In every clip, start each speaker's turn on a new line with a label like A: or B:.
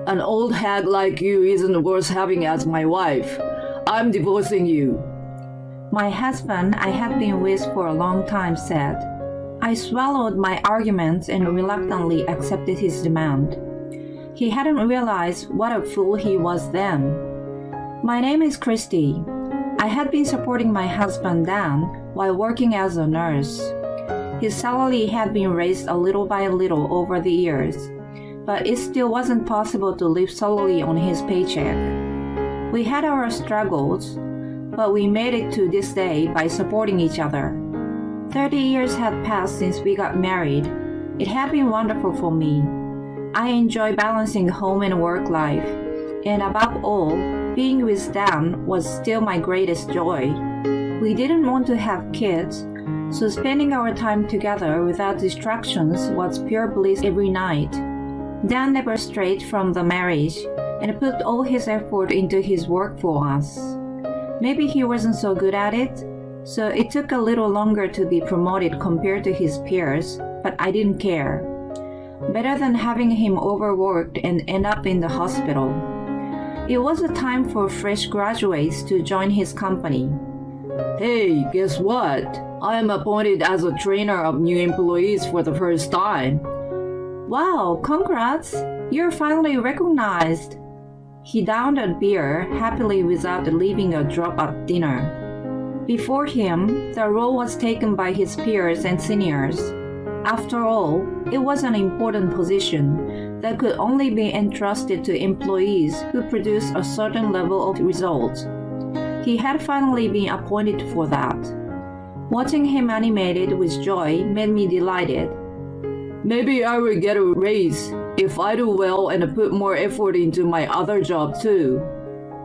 A: An old hag like you isn't worth having as my wife. I'm divorcing you.
B: My husband I had been with for a long time said. I swallowed my arguments and reluctantly accepted his demand. He hadn't realized what a fool he was then. My name is Christy. I had been supporting my husband Dan while working as a nurse. His salary had been raised a little by little over the years, but it still wasn't possible to live solely on his paycheck. We had our struggles, but we made it to this day by supporting each other. 30 years had passed since we got married. It had been wonderful for me. I enjoy balancing home and work life, and above all, being with Dan was still my greatest joy. We didn't want to have kids, so spending our time together without distractions was pure bliss every night. Dan never strayed from the marriage and put all his effort into his work for us. Maybe he wasn't so good at it, so it took a little longer to be promoted compared to his peers, but I didn't care. Better than having him overworked and end up in the hospital. It was a time for fresh graduates to join his company.
A: Hey, guess what? I am appointed as a trainer of new employees for the first time.
B: Wow, congrats! You're finally recognized. He downed a beer happily without leaving a drop at dinner. Before him, the role was taken by his peers and seniors. After all, it was an important position that could only be entrusted to employees who produced a certain level of results. He had finally been appointed for that. Watching him animated with joy made me delighted.
A: Maybe I will get a raise if I do well and put more effort into my other job too.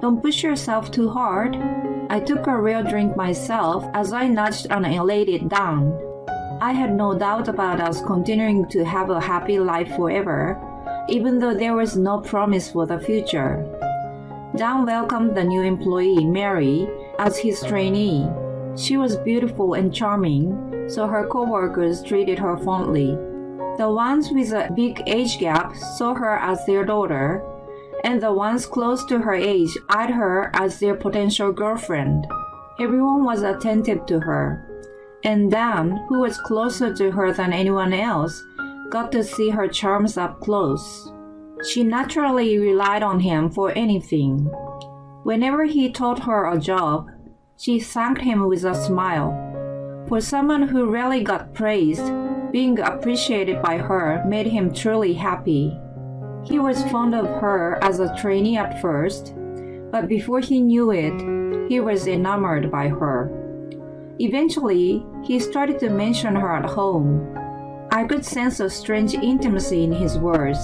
B: Don't push yourself too hard. I took a real drink myself as I nudged an elated Dan. I had no doubt about us continuing to have a happy life forever, even though there was no promise for the future. Dan welcomed the new employee, Mary, as his trainee. She was beautiful and charming, so her co-workers treated her fondly. The ones with a big age gap saw her as their daughter, and the ones close to her age eyed her as their potential girlfriend. Everyone was attentive to her, and Dan, who was closer to her than anyone else, got to see her charms up close. She naturally relied on him for anything. Whenever he taught her a job, she thanked him with a smile. For someone who rarely got praised, being appreciated by her made him truly happy. He was fond of her as a trainee at first, but before he knew it, he was enamored by her. Eventually, he started to mention her at home. I could sense a strange intimacy in his words,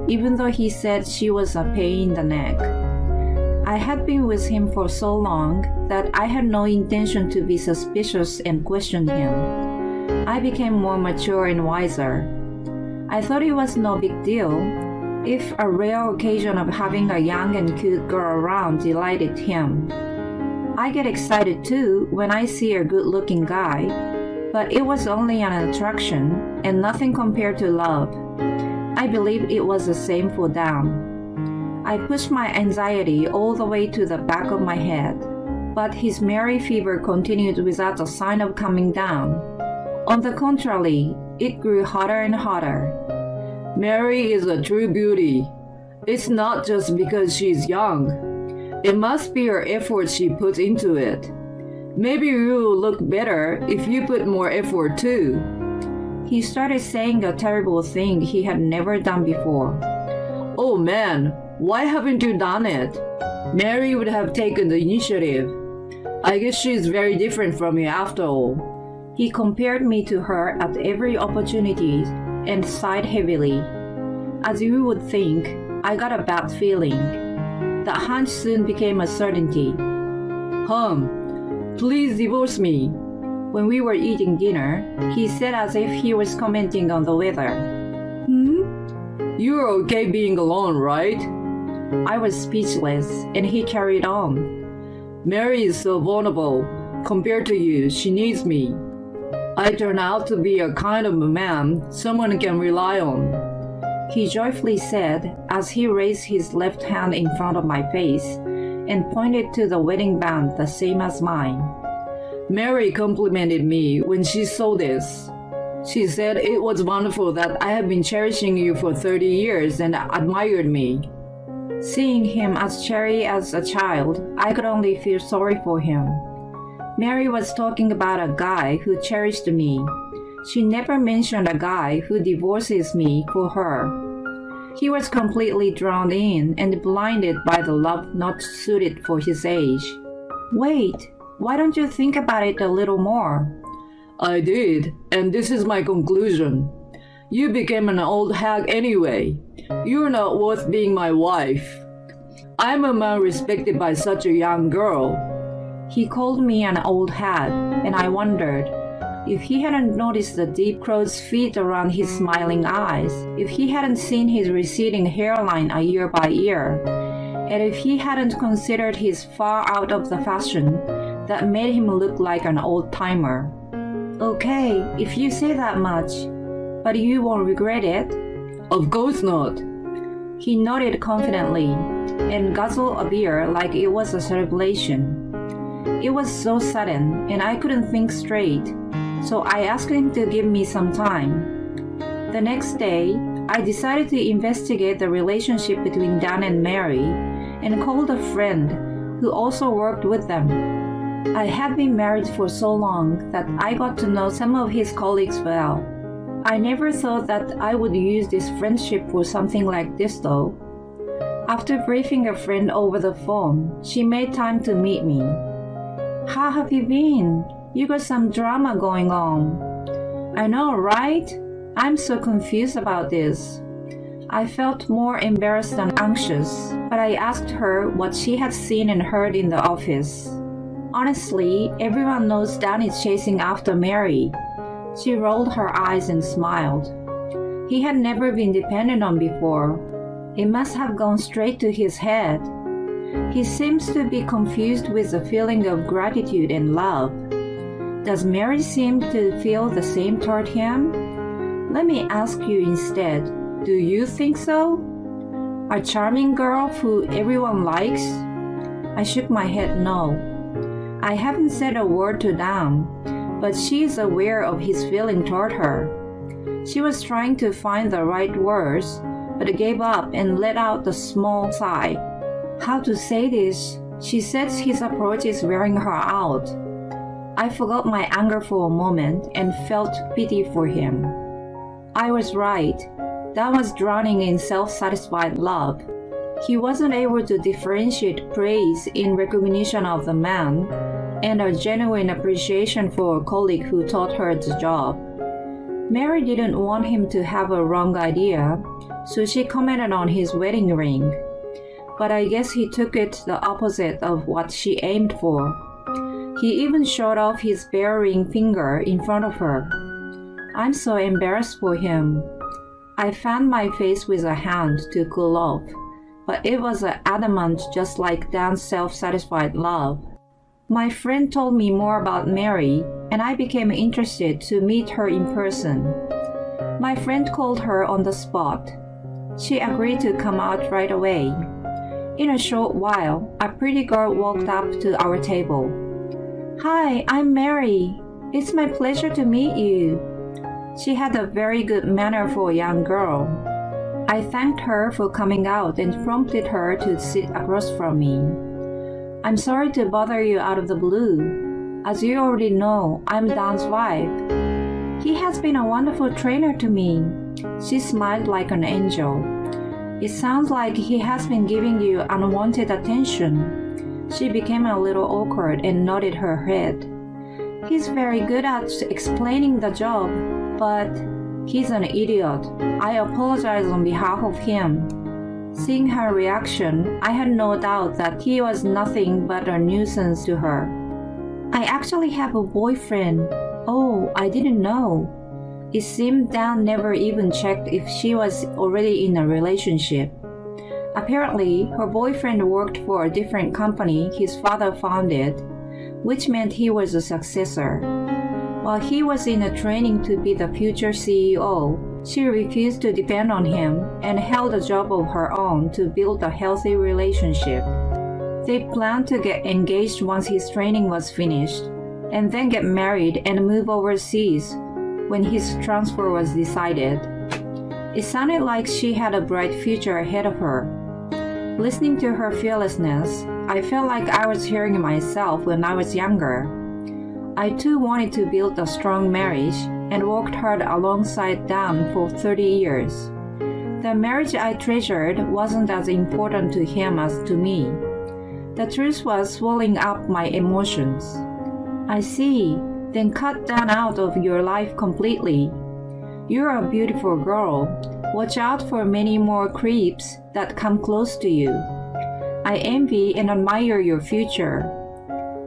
B: even though he said she was a pain in the neck. I had been with him for so long that I had no intention to be suspicious and question him. I became more mature and wiser. I thought it was no big deal if a rare occasion of having a young and cute girl around delighted him. I get excited too when I see a good-looking guy, but it was only an attraction and nothing compared to love. I believe it was the same for Dan. I pushed my anxiety all the way to the back of my head, but his merry fever continued without a sign of coming down. On the contrary, it grew hotter and hotter.
A: Mary is a true beauty. It's not just because she's young. It must be her effort she puts into it. Maybe you will look better if you put more effort too.
B: He started saying a terrible thing he had never done before.
A: Oh man, why haven't you done it? Mary would have taken the initiative. I guess she's very different from you after all.
B: He compared me to her at every opportunity and sighed heavily. As you would think, I got a bad feeling. The hunch soon became a certainty.
A: Please divorce me.
B: When we were eating dinner, he said as if he was commenting on the weather.
A: You're okay being alone, right?
B: I was speechless, and he carried on.
A: Mary is so vulnerable. Compared to you, she needs me. I turn out to be a kind of a man someone can rely on.
B: he joyfully said as he raised his left hand in front of my face and pointed to the wedding band the same as mine.
A: Mary complimented me when she saw this. She said it was wonderful that I have been cherishing you for 30 years and admired me.
B: Seeing him as cherry as a child, I could only feel sorry for him. Mary was talking about a guy who cherished me. She never mentioned a guy who divorces me for her. He was completely drowned in and blinded by the love not suited for his age. Wait, why don't you think about it a little more?
A: I did, and this is my conclusion. You became an old hag anyway. You're not worth being my wife. I'm a man respected by such a young girl.
B: He called me an old hag, and I wondered if he hadn't noticed the deep crow's feet around his smiling eyes, if he hadn't seen his receding hairline a year by year, and if he hadn't considered his far out of the fashion that made him look like an old-timer. Okay, if you say that much, but you won't regret it?
A: Of course not.
B: He nodded confidently and guzzled a beer like it was a celebration. It was so sudden and I couldn't think straight, so I asked him to give me some time. The next day, I decided to investigate the relationship between Dan and Mary and called a friend who also worked with them. I had been married for so long that I got to know some of his colleagues well. I never thought that I would use this friendship for something like this though. After briefing a friend over the phone, she made time to meet me. How have you been? You got some drama going on. I know, right? I'm so confused about this. I felt more embarrassed than anxious, but I asked her what she had seen and heard in the office. Honestly, everyone knows Dan is chasing after Mary. She rolled her eyes and smiled. He had never been depended on before. It must have gone straight to his head. He seems to be confused with the feeling of gratitude and love. Does Mary seem to feel the same toward him? Let me ask you instead, do you think so? A charming girl who everyone likes? I shook my head no. I haven't said a word to Dan, but she is aware of his feeling toward her. She was trying to find the right words, but gave up and let out a small sigh. How to say this? She says his approach is wearing her out. I forgot my anger for a moment and felt pity for him. I was right. Dan was drowning in self-satisfied love. He wasn't able to differentiate praise in recognition of the man and a genuine appreciation for a colleague who taught her the job. Mary didn't want him to have a wrong idea, so she commented on his wedding ring. But I guess he took it the opposite of what she aimed for. He even showed off his bare ring finger in front of her. I'm so embarrassed for him. I fanned my face with a hand to cool off, but it was adamant just like Dan's self-satisfied love. My friend told me more about Mary, and I became interested to meet her in person. My friend called her on the spot. She agreed to come out right away. In a short while, a pretty girl walked up to our table. Hi, I'm Mary. It's my pleasure to meet you. She had a very good manner for a young girl. I thanked her for coming out and prompted her to sit across from me. I'm sorry to bother you out of the blue. As you already know, I'm Dan's wife. He has been a wonderful trainer to me. She smiled like an angel. It sounds like he has been giving you unwanted attention. She became a little awkward and nodded her head. He's very good at explaining the job, but he's an idiot. I apologize on behalf of him. Seeing her reaction, I had no doubt that he was nothing but a nuisance to her. I actually have a boyfriend. Oh, I didn't know. It seemed Dan never even checked if she was already in a relationship. Apparently, her boyfriend worked for a different company his father founded, which meant he was a successor. While he was in a training to be the future CEO, She refused to depend on him and held a job of her own to build a healthy relationship. They planned to get engaged once his training was finished, and then get married and move overseas when his transfer was decided. It sounded like she had a bright future ahead of her. Listening to her fearlessness, I felt like I was hearing myself when I was younger. I too wanted to build a strong marriage and worked hard alongside Dan for 30 years. The marriage I treasured wasn't as important to him as to me. The truth was swelling up my emotions. I see, then cut Dan out of your life completely. You're a beautiful girl. Watch out for many more creeps that come close to you. I envy and admire your future.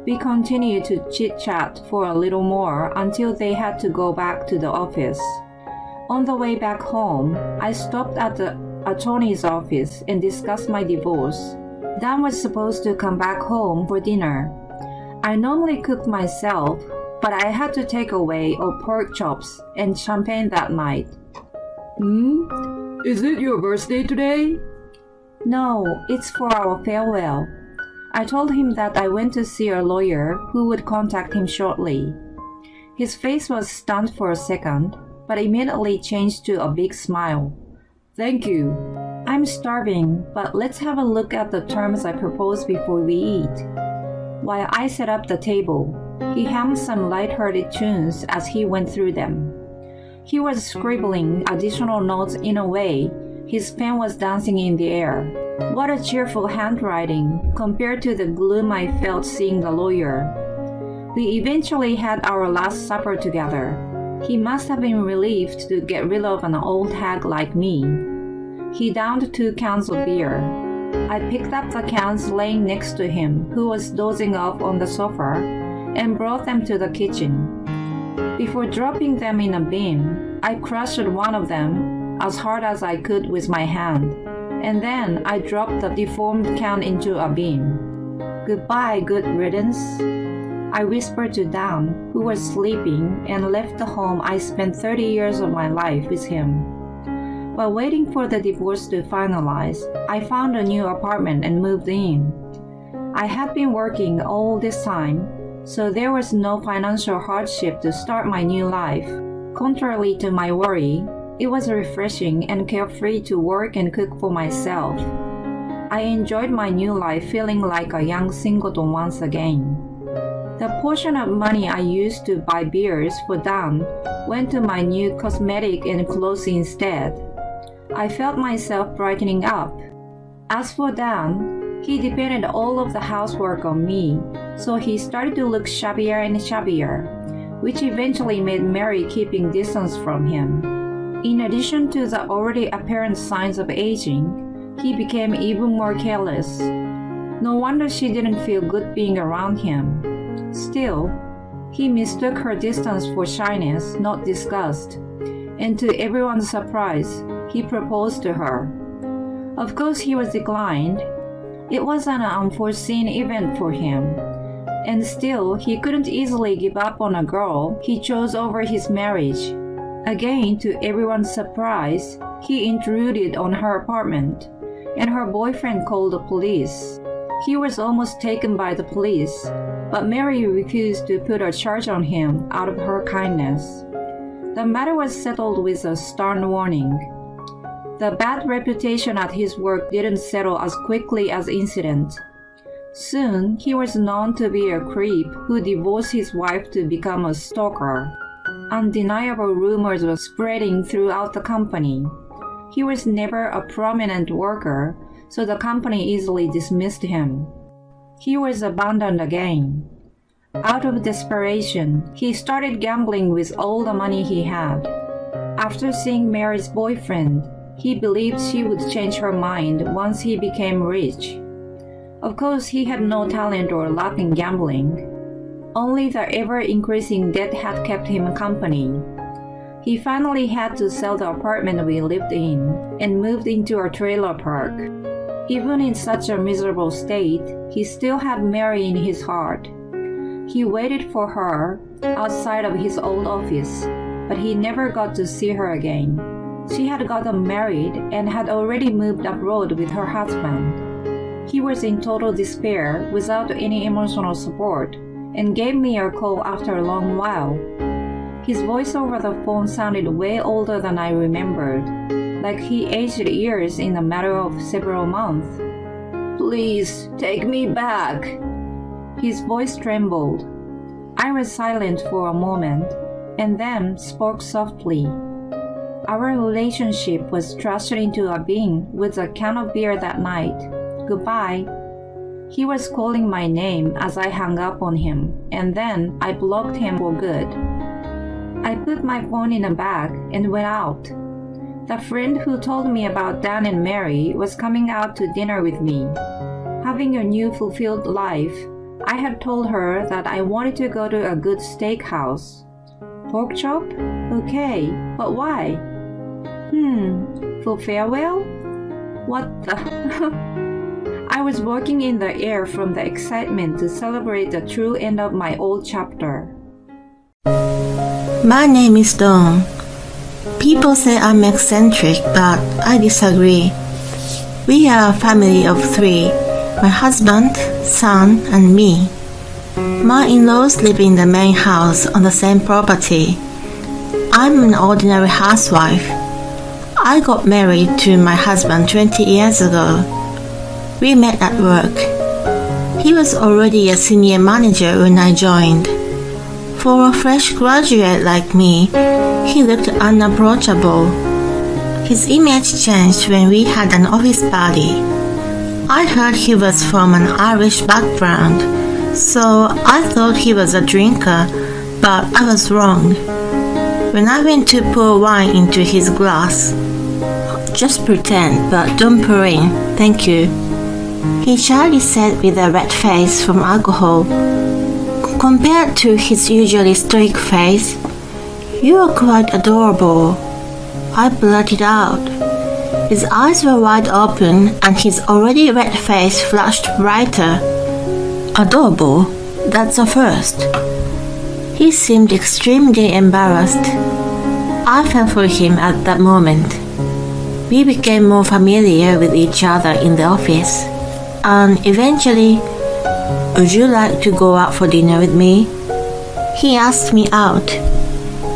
B: We continued to chit-chat for a little more until they had to go back to the office. On the way back home, I stopped at the attorney's office and discussed my divorce. Dan was supposed to come back home for dinner. I normally cooked myself, but I had to take away pork chops and champagne that night.
A: Is it your birthday today?
B: No, it's for our farewell. I told him that I went to see a lawyer who would contact him shortly. His face was stunned for a second, but immediately changed to a big smile.
A: Thank you.
B: I'm starving, but let's have a look at the terms I proposed before we eat. While I set up the table, he hummed some light-hearted tunes as he went through them. He was scribbling additional notes in a way his pen was dancing in the air. What a cheerful handwriting compared to the gloom I felt seeing the lawyer. We eventually had our last supper together. He must have been relieved to get rid of an old hag like me. He downed 2 cans of beer. I picked up the cans laying next to him, who was dozing off on the sofa, and brought them to the kitchen. Before dropping them in a bin, I crushed one of them as hard as I could with my hand, and then I dropped the deformed can into a bin. Goodbye, good riddance, I whispered to Dan, who was sleeping, and left the home I spent 30 years of my life with him. While waiting for the divorce to finalize, I found a new apartment and moved in. I had been working all this time, so there was no financial hardship to start my new life. Contrary to my worry, it was refreshing and carefree to work and cook for myself. I enjoyed my new life feeling like a young singleton once again. The portion of money I used to buy beers for Dan went to my new cosmetic and clothes instead. I felt myself brightening up. As for Dan, he depended all of the housework on me, so he started to look shabbier and shabbier, which eventually made Mary keeping distance from him. In addition to the already apparent signs of aging, he became even more careless. No wonder she didn't feel good being around him. Still, he mistook her distance for shyness, not disgust, and to everyone's surprise, he proposed to her. Of course, he was declined. It was an unforeseen event for him, and still, he couldn't easily give up on a girl he chose over his marriage. Again, to everyone's surprise, he intruded on her apartment, and her boyfriend called the police. He was almost taken by the police, but Mary refused to put a charge on him out of her kindness. The matter was settled with a stern warning. The bad reputation at his work didn't settle as quickly as incident. Soon, he was known to be a creep who divorced his wife to become a stalker. Undeniable rumors were spreading throughout the company. He was never a prominent worker, so the company easily dismissed him. He was abandoned again. Out of desperation, he started gambling with all the money he had. After seeing Mary's boyfriend, he believed she would change her mind once he became rich. Of course, he had no talent or luck in gambling. Only the ever-increasing debt had kept him company. He finally had to sell the apartment we lived in and moved into a trailer park. Even in such a miserable state, he still had Mary in his heart. He waited for her outside of his old office, but he never got to see her again. She had gotten married and had already moved abroad with her husband. He was in total despair without any emotional support and gave me a call after a long while. His voice over the phone sounded way older than I remembered, like he aged years in a matter of several months.
A: Please, take me back.
B: His voice trembled. I was silent for a moment and then spoke softly. Our relationship was thrust into a bin with a can of beer that night. Goodbye. He was calling my name as I hung up on him, and then I blocked him for good. I put my phone in a bag and went out. The friend who told me about Dan and Mary was coming out to dinner with me. Having a new fulfilled life, I had told her that I wanted to go to a good steakhouse. Pork chop? Okay, but why? For farewell? What the? I was walking in the air from the excitement to celebrate the true end of my old chapter.
C: My name is Dawn. People say I'm eccentric, but I disagree. We are a family of 3, my husband, son, and me. My in-laws live in the main house on the same property. I'm an ordinary housewife. I got married to my husband 20 years ago. We met at work. He was already a senior manager when I joined. For a fresh graduate like me, he looked unapproachable. His image changed when we had an office party. I heard he was from an Irish background, so I thought he was a drinker, but I was wrong. When I went to pour wine into his glass, "Just pretend, but don't pour in, thank you," he shyly said with a red face from alcohol. Compared to his usually stoic face, "You are quite adorable," I blurted out. His eyes were wide open and his already red face flushed brighter. Adorable? That's a first. He seemed extremely embarrassed. I fell for him at that moment. We became more familiar with each other in the office, and eventually, "Would you like to go out for dinner with me?" He asked me out.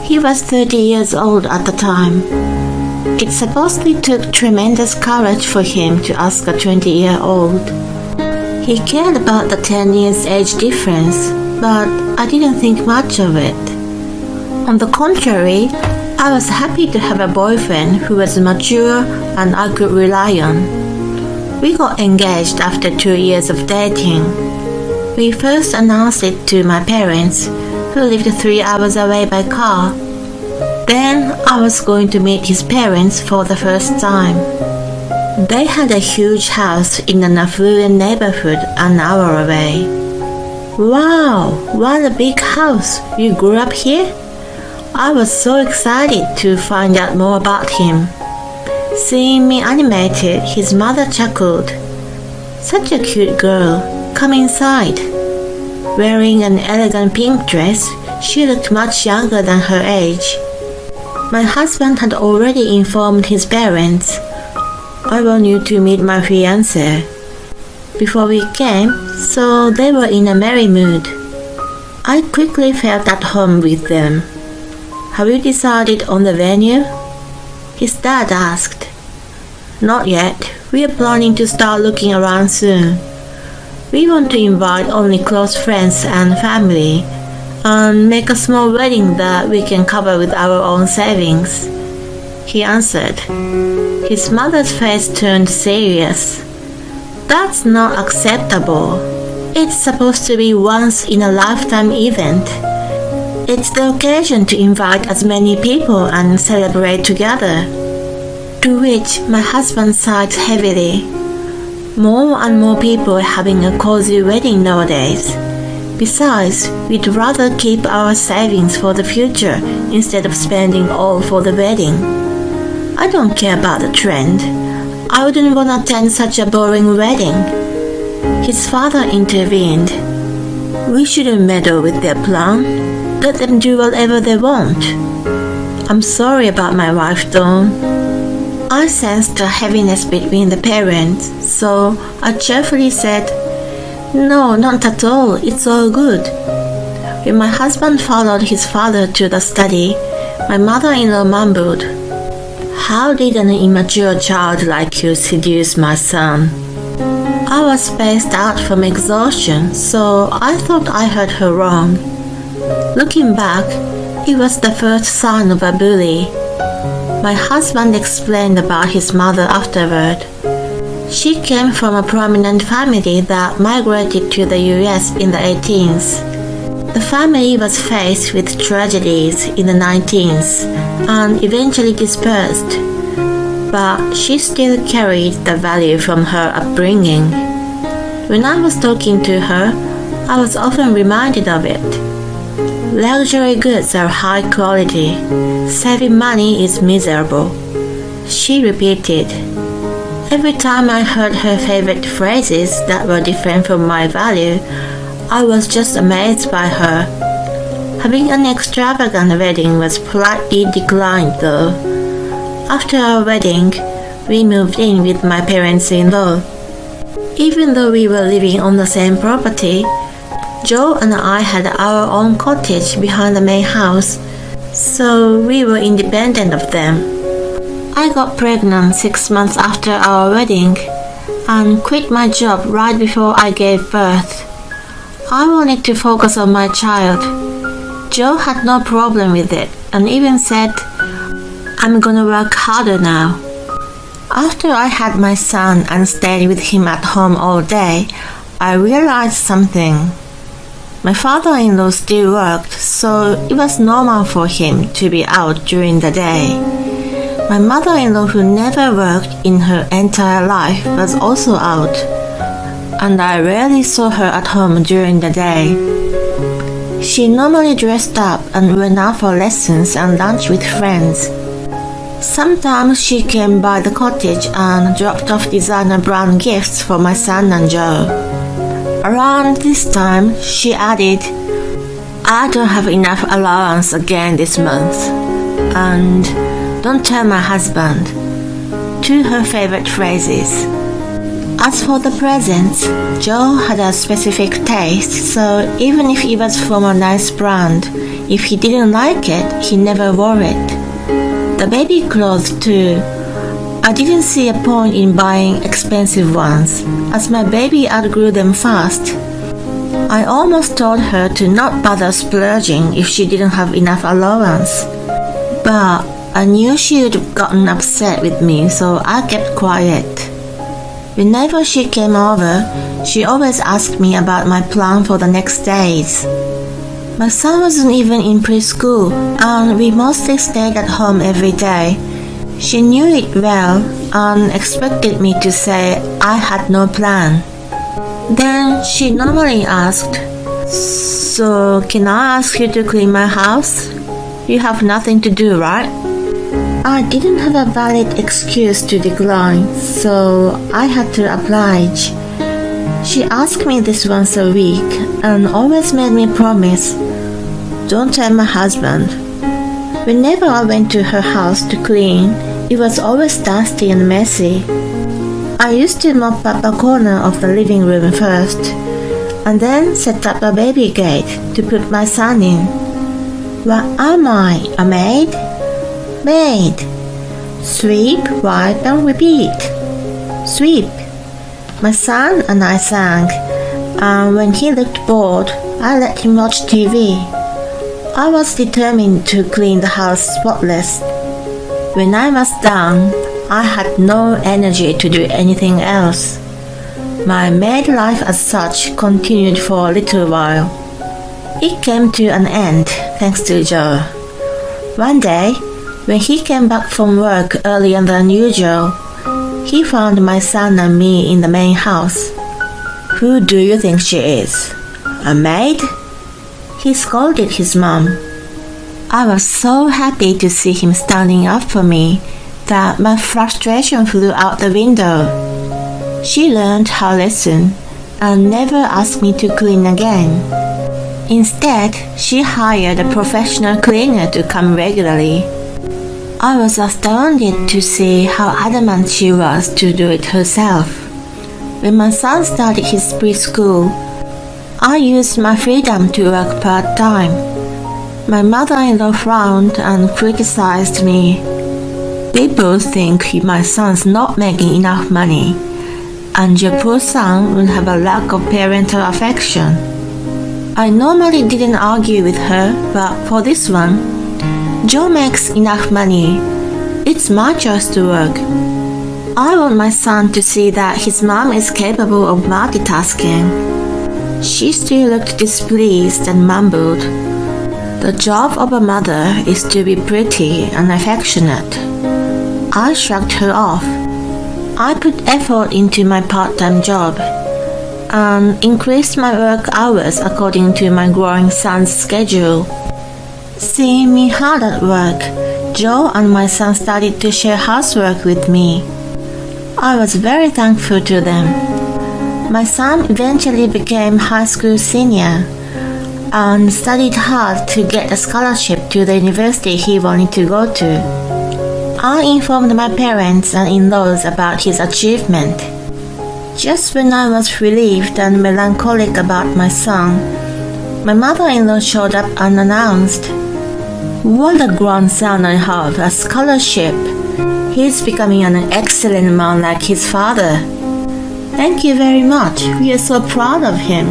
C: He was 30 years old at the time. It supposedly took tremendous courage for him to ask a 20-year-old. He cared about the 10 years age difference, but I didn't think much of it. On the contrary, I was happy to have a boyfriend who was mature and I could rely on. We got engaged after 2 years of dating. We first announced it to my parents, who lived 3 hours away by car. Then I was going to meet his parents for the first time. They had a huge house in an affluent neighborhood an hour away. "Wow, what a big house! You grew up here?" I was so excited to find out more about him. Seeing me animated, his mother chuckled. "Such a cute girl. Come inside." Wearing an elegant pink dress, she looked much younger than her age. My husband had already informed his parents, "I want you to meet my fiancé," before we came, so they were in a merry mood. I quickly felt at home with them. "Have you decided on the venue?" his dad asked. "Not yet. We are planning to start looking around soon. We want to invite only close friends and family, and make a small wedding that we can cover with our own savings," he answered. His mother's face turned serious. "That's not acceptable. It's supposed to be once in a lifetime event. It's the occasion to invite as many people and celebrate together." To which my husband sighed heavily. More and more people are having a cozy wedding nowadays. Besides, we'd rather keep our savings for the future instead of spending all for the wedding. "I don't care about the trend. I wouldn't want to attend such a boring wedding." His father intervened. "We shouldn't meddle with their plan. Let them do whatever they want." "I'm sorry about my wife, Dawn. I sensed a heaviness between the parents, so I cheerfully said, "No, not at all, it's all good." When my husband followed his father to the study, my mother-in-law mumbled, "How did an immature child like you seduce my son?" I was spaced out from exhaustion, so I thought I heard her wrong. Looking back, it was the first sign of a bully. My husband explained about his mother afterward. She came from a prominent family that migrated to the US in the 18th. The family was faced with tragedies in the 19th and eventually dispersed, but she still carried the value from her upbringing. When I was talking to her, I was often reminded of it. Luxury goods are high quality. Saving money is miserable, she repeated. Every time I heard her favorite phrases that were different from my value, I was just amazed by her. Having an extravagant wedding was politely declined though. After our wedding, we moved in with my parents-in-law. Even though we were living on the same property, Joe and I had our own cottage behind the main house, so we were independent of them. I got pregnant 6 months after our wedding and quit my job right before I gave birth. I wanted to focus on my child. Joe had no problem with it and even said, "I'm gonna work harder now." After I had my son and stayed with him at home all day, I realized something. My father-in-law still worked, so it was normal for him to be out during the day. My mother-in-law, who never worked in her entire life, was also out, and I rarely saw her at home during the day. She normally dressed up and went out for lessons and lunch with friends. Sometimes she came by the cottage and dropped off designer brand gifts for my son and Joe. Around this time, she added, "I don't have enough allowance again this month, and don't tell my husband," two her favorite phrases. As for the presents, Joe had a specific taste, so even if it was from a nice brand, if he didn't like it, he never wore it. The baby clothes too. I didn't see a point in buying expensive ones, as my baby outgrew them fast. I almost told her to not bother splurging if she didn't have enough allowance. But I knew she would have gotten upset with me, so I kept quiet. Whenever she came over, she always asked me about my plan for the next days. My son wasn't even in preschool, and we mostly stayed at home every day. She knew it well and expected me to say I had no plan. Then she normally asked, "So can I ask you to clean my house? You have nothing to do, right?" I didn't have a valid excuse to decline, so I had to oblige. She asked me this once a week and always made me promise, "Don't tell my husband." Whenever I went to her house to clean, it was always dusty and messy. I used to mop up a corner of the living room first, and then set up a baby gate to put my son in. What am I, a maid? Maid. Sweep, wipe, and repeat. Sweep. My son and I sang, and when he looked bored, I let him watch TV. I was determined to clean the house spotless. When I was done, I had no energy to do anything else. My maid life as such continued for a little while. It came to an end thanks to Joe. One day, when he came back from work earlier than usual, he found my son and me in the main house. "Who do you think she is? A maid?" He scolded his mom. I was so happy to see him standing up for me that my frustration flew out the window. She learned her lesson and never asked me to clean again. Instead, she hired a professional cleaner to come regularly. I was astounded to see how adamant she was to do it herself. When my son started his preschool, I used my freedom to work part-time. My mother-in-law frowned and criticized me. People think my son's not making enough money, and your poor son will have a lack of parental affection. I normally didn't argue with her, but for this one, Joe makes enough money. It's my choice to work. I want my son to see that his mom is capable of multitasking. She still looked displeased and mumbled, "The job of a mother is to be pretty and affectionate." I shrugged her off. I put effort into my part-time job and increased my work hours according to my growing son's schedule. Seeing me hard at work, Joe and my son started to share housework with me. I was very thankful to them. My son eventually became high school senior and studied hard to get a scholarship to the university he wanted to go to. I informed my parents and in-laws about his achievement. Just when I was relieved and melancholic about my son, my mother-in-law showed up unannounced. "What a grandson I have, a scholarship. He's becoming an excellent man like his father." "Thank you very much. We are so proud of him."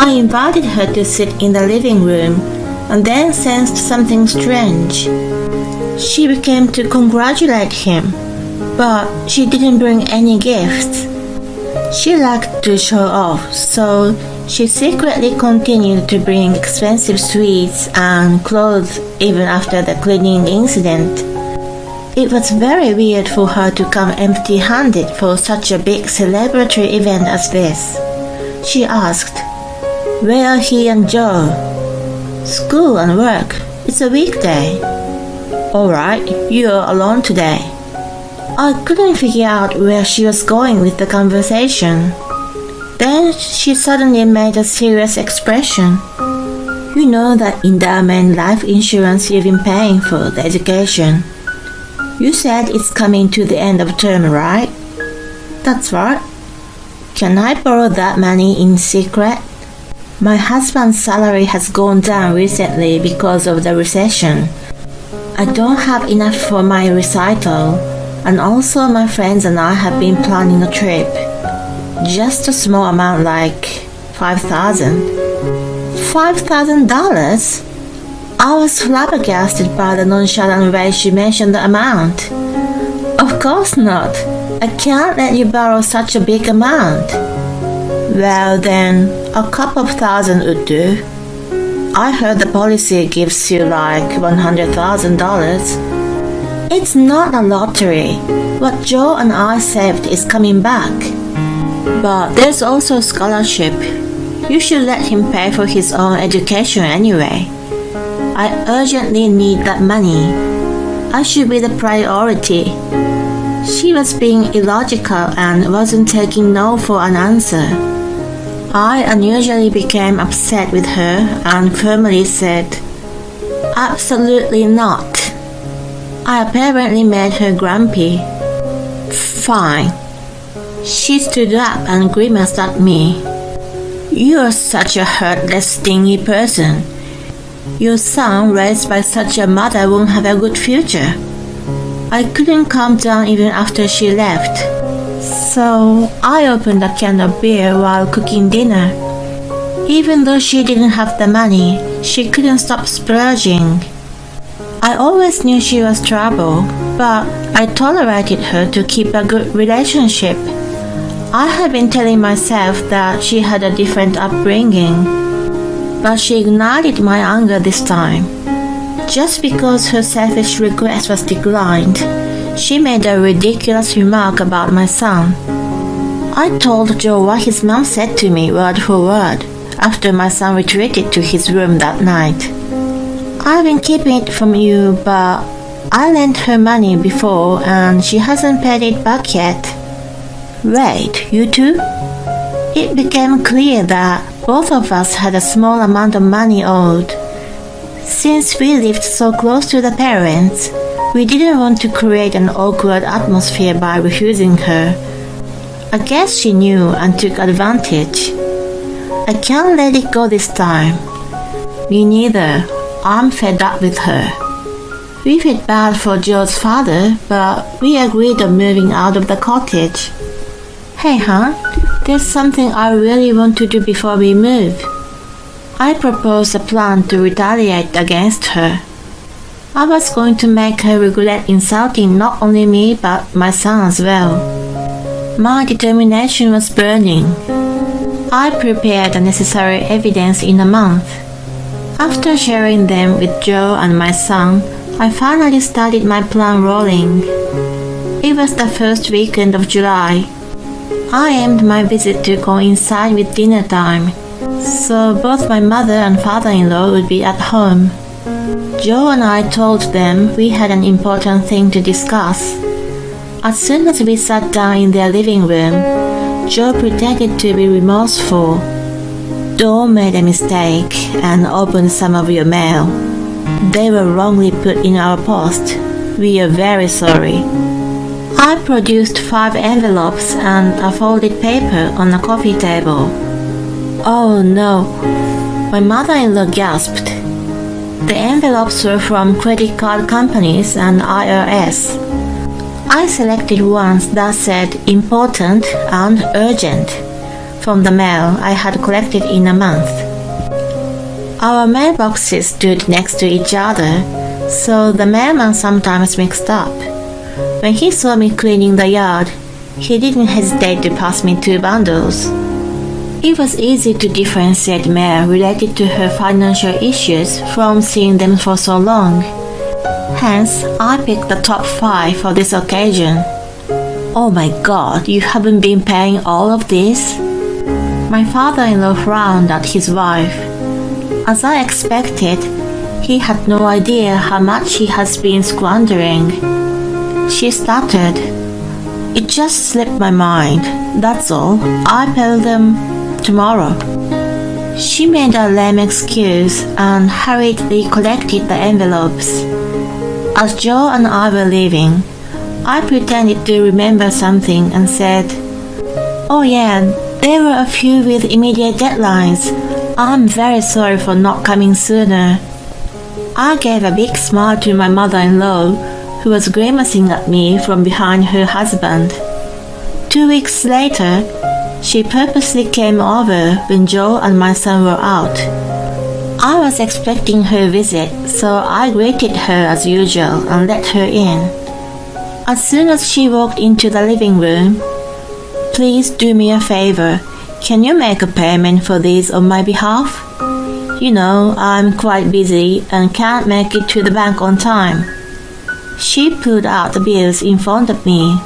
C: I invited her to sit in the living room and then sensed something strange. She came to congratulate him, but she didn't bring any gifts. She liked to show off, so she secretly continued to bring expensive sweets and clothes even after the cleaning incident. It was very weird for her to come empty-handed for such a big celebratory event as this. She asked, "Where are he and Joe?" "School and work. It's a weekday." "All right, you're alone today." I couldn't figure out where she was going with the conversation. Then she suddenly made a serious expression. "You know that endowment life insurance you've been paying for the education. You said it's coming to the end of term, right?" "That's right." "Can I borrow that money in secret? My husband's salary has gone down recently because of the recession. I don't have enough for my recital, and also my friends and I have been planning a trip. Just a small amount like $5,000. $5,000? I was flabbergasted by the nonchalant way she mentioned the amount. "Of course not. I can't let you borrow such a big amount." "Well then, a couple of thousand would do. I heard the policy gives you like $100,000. It's not a lottery. What Joe and I saved is coming back. But there's also a scholarship. You should let him pay for his own education anyway. I urgently need that money. I should be the priority." She was being illogical and wasn't taking no for an answer. I unusually became upset with her and firmly said, "Absolutely not." I apparently made her grumpy. "Fine." She stood up and grimaced at me. "You're such a heartless, stingy person. Your son raised by such a mother won't have a good future." I couldn't calm down even after she left. So I opened a can of beer while cooking dinner. Even though she didn't have the money, she couldn't stop splurging. I always knew she was trouble, but I tolerated her to keep a good relationship. I had been telling myself that she had a different upbringing, but she ignited my anger this time. Just because her selfish request was declined, she made a ridiculous remark about my son. I told Joe what his mom said to me word for word after my son retreated to his room that night. "I've been keeping it from you, but I lent her money before and she hasn't paid it back yet." "Wait, you too?" It became clear that both of us had a small amount of money owed. Since we lived so close to the parents, We didn't want to create an awkward atmosphere by refusing her. I guess she knew and took advantage. I can't let it go this time. Me neither. I'm fed up with her. We felt bad for Joe's father, but we agreed on moving out of the cottage. Hey, hon, there's something I really want to do before we move. I proposed a plan to retaliate against her. I was going to make her regret insulting not only me but my son as well. My determination was burning. I prepared the necessary evidence in a month. After sharing them with Joe and my son, I finally started my plan rolling. It was the first weekend of July. I aimed my visit to coincide with dinner time, so both my mother and father-in-law would be at home. Joe and I told them we had an important thing to discuss. As soon as we sat down in their living room, Joe pretended to be remorseful. Dawn made a mistake and opened some of your mail. They were wrongly put in our post. We are very sorry. I produced 5 envelopes and a folded paper on the coffee table. Oh no, my mother-in-law gasped. The envelopes were from credit card companies and IRS. I selected ones that said important and urgent from the mail I had collected in a month. Our mailboxes stood next to each other, so the mailman sometimes mixed up. When he saw me cleaning the yard, he didn't hesitate to pass me 2 bundles. It was easy to differentiate mail related to her financial issues from seeing them for so long. Hence, I picked the top 5 for this occasion. Oh my God, you haven't been paying all of this? My father-in-law frowned at his wife. As I expected, he had no idea how much he has been squandering. She stuttered. It just slipped my mind, that's all. I'll pay them tomorrow. She made a lame excuse and hurriedly collected the envelopes. As Joe and I were leaving, I pretended to remember something and said, "Oh yeah, there were a few with immediate deadlines. I'm very sorry for not coming sooner." I gave a big smile to my mother-in-law, who was grimacing at me from behind her husband. 2 weeks later, she purposely came over when Joe and my son were out. I was expecting her visit, so I greeted her as usual and let her in. As soon as she walked into the living room, "Please do me a favor. Can you make a payment for these on my behalf? You know, I'm quite busy and can't make it to the bank on time." She pulled out the bills in front of me.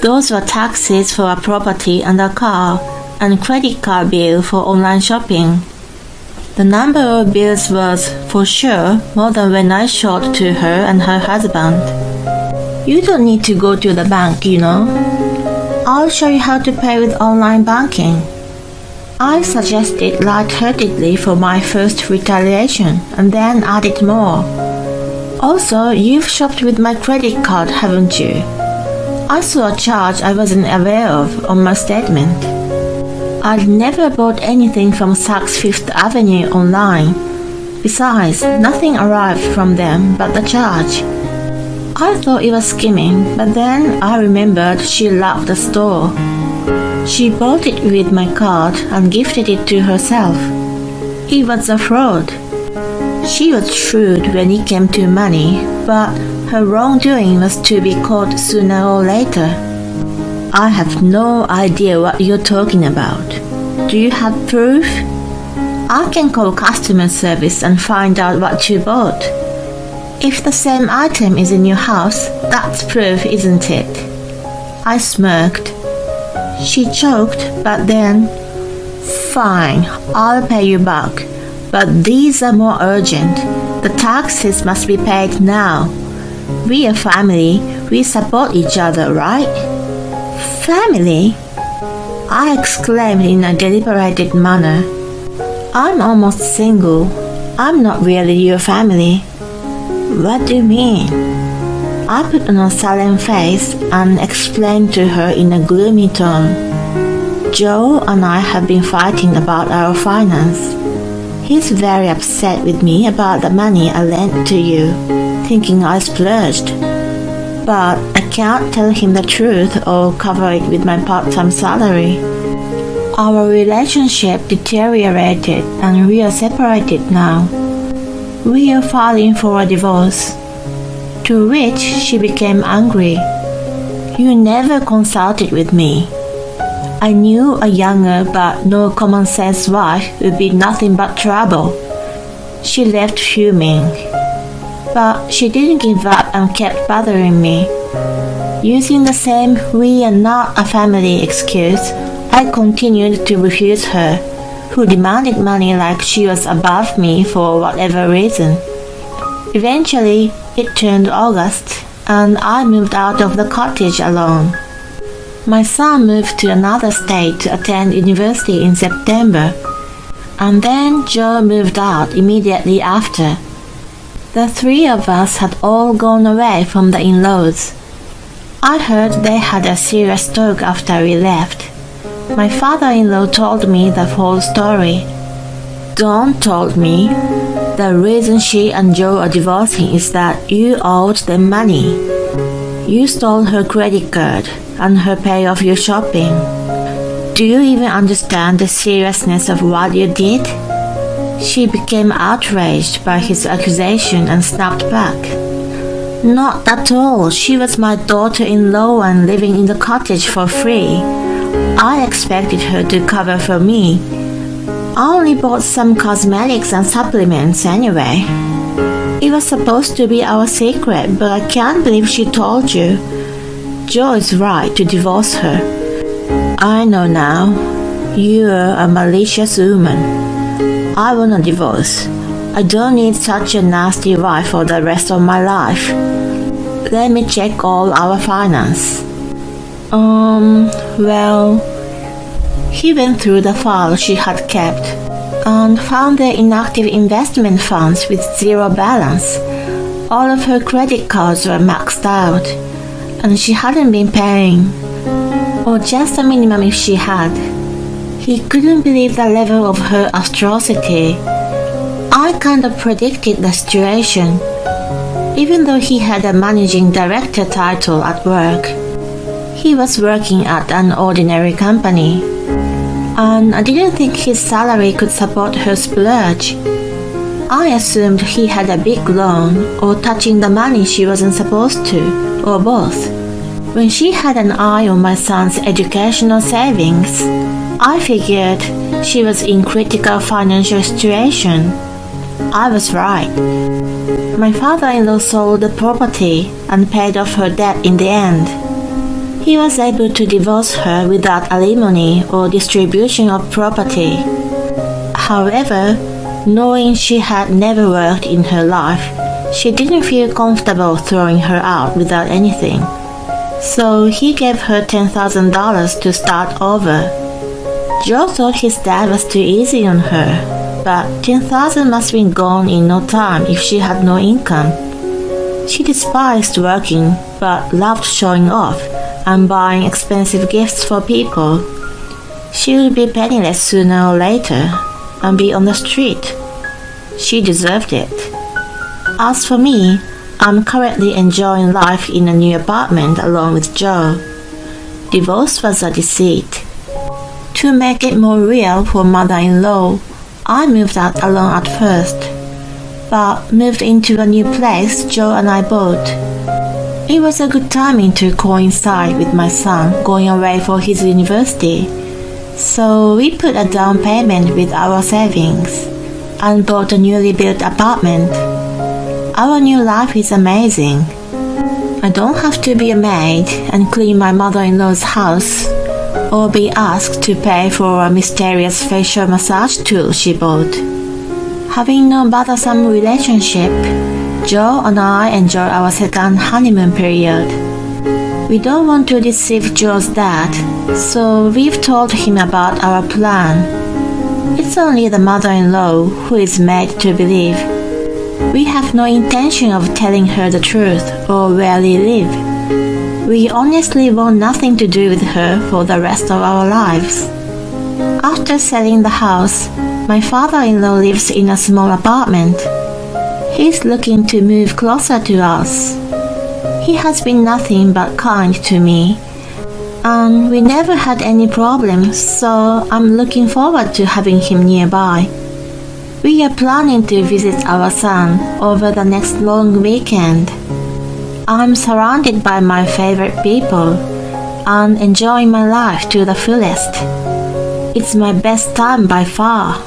C: Those were taxes for a property and a car, and credit card bill for online shopping. The number of bills was, for sure, more than when I showed to her and her husband. "You don't need to go to the bank, you know. I'll show you how to pay with online banking." I suggested lightheartedly for my first retaliation, and then added more. "Also, you've shopped with my credit card, haven't you? I saw a charge I wasn't aware of on my statement. I'd never bought anything from Saks Fifth Avenue online. Besides, nothing arrived from them but the charge." I thought it was skimming, but then I remembered she loved the store. She bought it with my card and gifted it to herself. It was a fraud. She was shrewd when it came to money, but her wrongdoing was to be caught sooner or later. "I have no idea what you're talking about. Do you have proof?" "I can call customer service and find out what you bought. If the same item is in your house, that's proof, isn't it?" I smirked. She choked, but then, "Fine, I'll pay you back. But these are more urgent. The taxes must be paid now. We are family. We support each other, right?" "Family?" I exclaimed in a deliberated manner. "I'm almost single. I'm not really your family." "What do you mean?" I put on a solemn face and explained to her in a gloomy tone. Joe and I have been fighting about our finance. He's very upset with me about the money I lent to you, thinking I splurged. But I can't tell him the truth or cover it with my part-time salary. Our relationship deteriorated and we are separated now. We are filing for a divorce. To which she became angry. You never consulted with me. I knew a younger but no common sense wife would be nothing but trouble. She left fuming. But she didn't give up and kept bothering me. Using the same "we are not a family" excuse, I continued to refuse her, who demanded money like she was above me for whatever reason. Eventually, it turned August, and I moved out of the cottage alone. My son moved to another state to attend university in September, and then Joe moved out immediately after. The three of us had all gone away from the in-laws. I heard they had a serious talk after we left. My father-in-law told me the whole story. Dawn told me the reason she and Joe are divorcing is that you owed them money. You stole her credit card and her pay of your shopping. Do you even understand the seriousness of what you did? She became outraged by his accusation and snapped back. Not at all. She was my daughter-in-law and living in the cottage for free. I expected her to cover for me. I only bought some cosmetics and supplements anyway. It was supposed to be our secret, but I can't believe she told you. Joe is right to divorce her. I know now. You're a malicious woman. I want a divorce. I don't need such a nasty wife for the rest of my life. Let me check all our finance. Well, he went through the file she had kept and found the inactive investment funds with zero balance. All of her credit cards were maxed out, and she hadn't been paying, or just a minimum if she had. He couldn't believe the level of her atrocity. I kind of predicted the situation, even though he had a managing director title at work. He was working at an ordinary company, and I didn't think his salary could support her splurge. I assumed he had a big loan or touching the money she wasn't supposed to, or both. When she had an eye on my son's educational savings, I figured she was in critical financial situation. I was right. My father-in-law sold the property and paid off her debt in the end. He was able to divorce her without alimony or distribution of property. However, knowing she had never worked in her life, she didn't feel comfortable throwing her out without anything. So he gave her $10,000 to start over. Joe thought his dad was too easy on her, but $10,000 must have been gone in no time if she had no income. She despised working, but loved showing off and buying expensive gifts for people. She would be penniless sooner or later and be on the street. She deserved it. As for me, I'm currently enjoying life in a new apartment along with Joe. Divorce was a deceit. To make it more real for mother-in-law, I moved out alone at first, but moved into a new place Joe and I bought. It was a good timing to coincide with my son going away for his university, so we put a down payment with our savings and bought a newly built apartment. Our new life is amazing. I don't have to be a maid and clean my mother-in-law's house or be asked to pay for a mysterious facial massage tool she bought. Having no bothersome relationship, Joe and I enjoy our second honeymoon period. We don't want to deceive Joe's dad, so we've told him about our plan. It's only the mother-in-law who is made to believe. We have no intention of telling her the truth or where we live. We honestly want nothing to do with her for the rest of our lives. After selling the house, my father-in-law lives in a small apartment. He's looking to move closer to us. He has been nothing but kind to me, and we never had any problems, so I'm looking forward to having him nearby. We are planning to visit our son over the next long weekend. I'm surrounded by my favorite people and enjoying my life to the fullest. It's my best time by far.